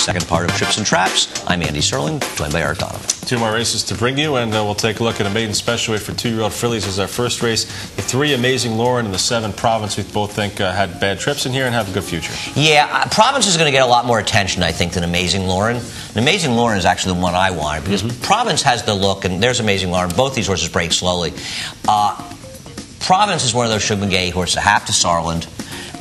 second part of Trips and Traps. I'm Andy Serling, joined by Donovan. Two more races to bring you, and we'll take a look at a maiden special weight for 2-year-old fillies as our first race. The 3 Amazing Lauren and the 7 Provence, we both think had bad trips in here and have a good future. Yeah, Provence is going to get a lot more attention, I think, than Amazing Lauren. And Amazing Lauren is actually the one I wanted, because Provence has the look, and there's Amazing Lauren. Both these horses break slowly. Provence is one of those Shug McGaughey horses that have to Serling.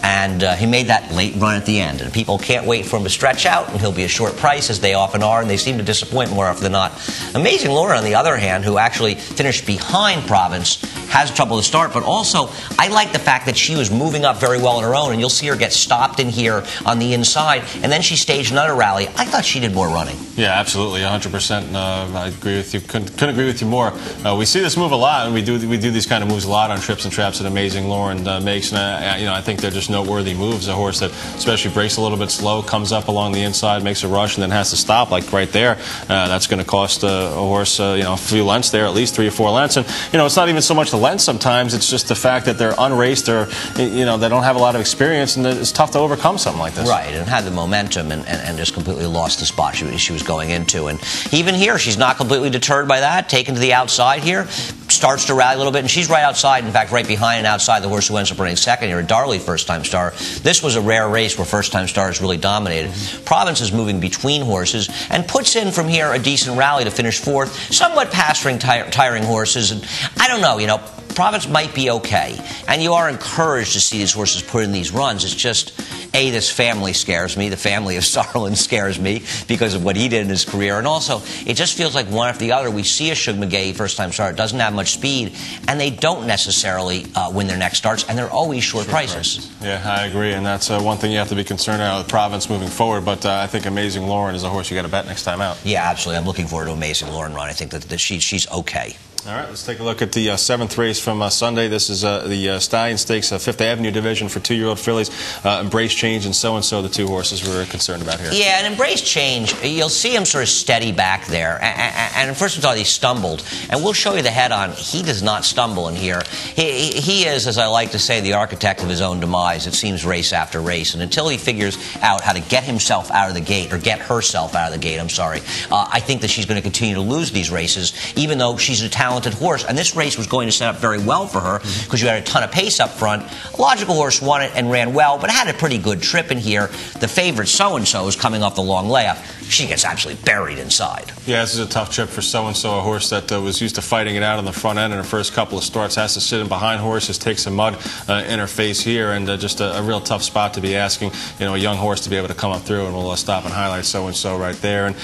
And he made that late run at the end. And people can't wait for him to stretch out, and he'll be a short price, as they often are, and they seem to disappoint more often than not. Amazing Lauren, on the other hand, who actually finished behind Provence, has trouble to start, but also I like the fact that she was moving up very well on her own, and you'll see her get stopped in here on the inside, and then she staged another rally. I thought she did more running. Yeah, absolutely, 100%. I agree with you. Couldn't agree with you more. We see this move a lot, and we do these kind of moves a lot on Trips and Traps that Amazing Lauren makes, and I think they're just noteworthy moves. A horse that especially breaks a little bit slow, comes up along the inside, makes a rush, and then has to stop, like right there. That's going to cost a horse a few lengths there, at least 3 or 4 lengths. And it's not even so much the length sometimes, it's just the fact that they're unraced, or they don't have a lot of experience, and it's tough to overcome something like this. Right, and had the momentum and just completely lost the spot she was going into. And even here, she's not completely deterred by that, taken to the outside here, starts to rally a little bit, and she's right outside, in fact, right behind and outside the horse who ends up running second here, a Darley first-time star. This was a rare race where first-time stars really dominated. Provence is moving between horses and puts in from here a decent rally to finish fourth, somewhat pasturing tiring horses. And I don't know, Provence might be okay, and you are encouraged to see these horses put in these runs. It's just, A, this family scares me. The family of Serling scares me because of what he did in his career, and also it just feels like one after the other. We see a Shug McGaughey first-time start, doesn't have much speed, and they don't necessarily win their next starts, and they're always short prices. Yeah, I agree, and that's one thing you have to be concerned about with Provence moving forward, but I think Amazing Lauren is a horse you got to bet next time out. Yeah, absolutely. I'm looking forward to Amazing Lauren run. I think that she's okay. All right, let's take a look at the 7th race from Sunday. This is the Stallion Stakes, 5th Avenue division for 2-year-old fillies. Embrace Change and So-and-So, the 2 horses we're concerned about here. Yeah, and Embrace Change, you'll see him sort of steady back there. And first of all, he stumbled. And we'll show you the head-on. He does not stumble in here. He is, as I like to say, the architect of his own demise. It seems race after race. And until he figures out how to get himself out of the gate, or get herself out of the gate, I'm sorry, I think that she's going to continue to lose these races, even though she's a talented horse. And this race was going to set up very well for her because you had a ton of pace up front. Logical Horse won it and ran well, but had a pretty good trip in here. The favorite So-and-So is coming off the long layoff. She gets absolutely buried inside. Yeah, this is a tough trip for So-and-So, a horse that was used to fighting it out on the front end in her first couple of starts, has to sit in behind horses, take some mud in her face here, and just a real tough spot to be asking a young horse to be able to come up through, and we'll stop and highlight So-and-So right there. And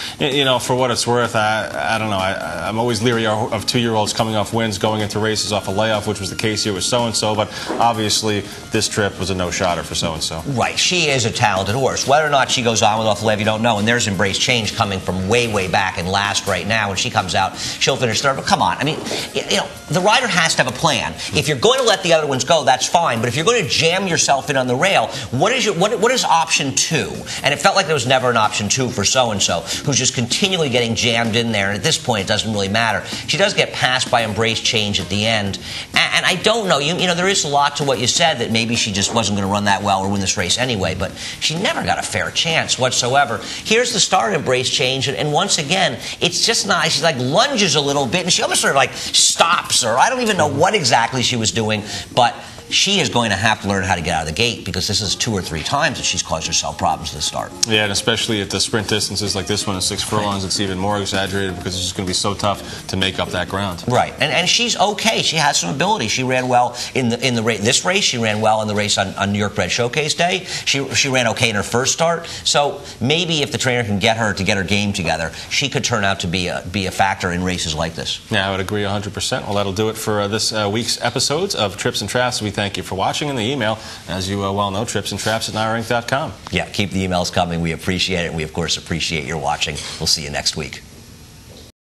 for what it's worth, I don't know, I'm always leery of 2-year-olds coming off wins, going into races off a layoff, which was the case here with So-and-So, but obviously this trip was a no-shotter for So-and-So. Right, she is a talented horse. Whether or not she goes on with off the layoff, you don't know, and there's Embrace Change coming from way, way back and last right now. When she comes out, she'll finish third, but come on, I mean, the rider has to have a plan. If you're going to let the other ones go, that's fine, but if you're going to jam yourself in on the rail, what is option 2? And it felt like there was never an option 2 for So-and-So, who's just continually getting jammed in there, and at this point it doesn't really matter. She does get passed by Embrace Change at the end, and I don't know, there is a lot to what you said, that maybe she just wasn't going to run that well or win this race anyway, but she never got a fair chance whatsoever. Here's the start of Embrace Change, and once again, it's just nice. She like lunges a little bit, and she almost sort of like stops, or I don't even know what exactly she was doing, but she is going to have to learn how to get out of the gate, because this is 2 or 3 times that she's caused herself problems at the start. Yeah, and especially at the sprint distances like this one at 6 furlongs, it's even more exaggerated because it's just going to be so tough to make up that ground. Right, and she's okay. She has some ability. She ran well in the race. This race, she ran well in the race on New York Bred Showcase Day. She ran okay in her first start. So maybe if the trainer can get her to get her game together, she could turn out to be a factor in races like this. Yeah, I would agree 100%. Well, that'll do it for this week's episodes of Trips and Traps. We thank you for watching, and the email, as you well know, tripsandtraps@NYRinc.com. Yeah, keep the emails coming. We appreciate it. We, of course, appreciate your watching. We'll see you next week.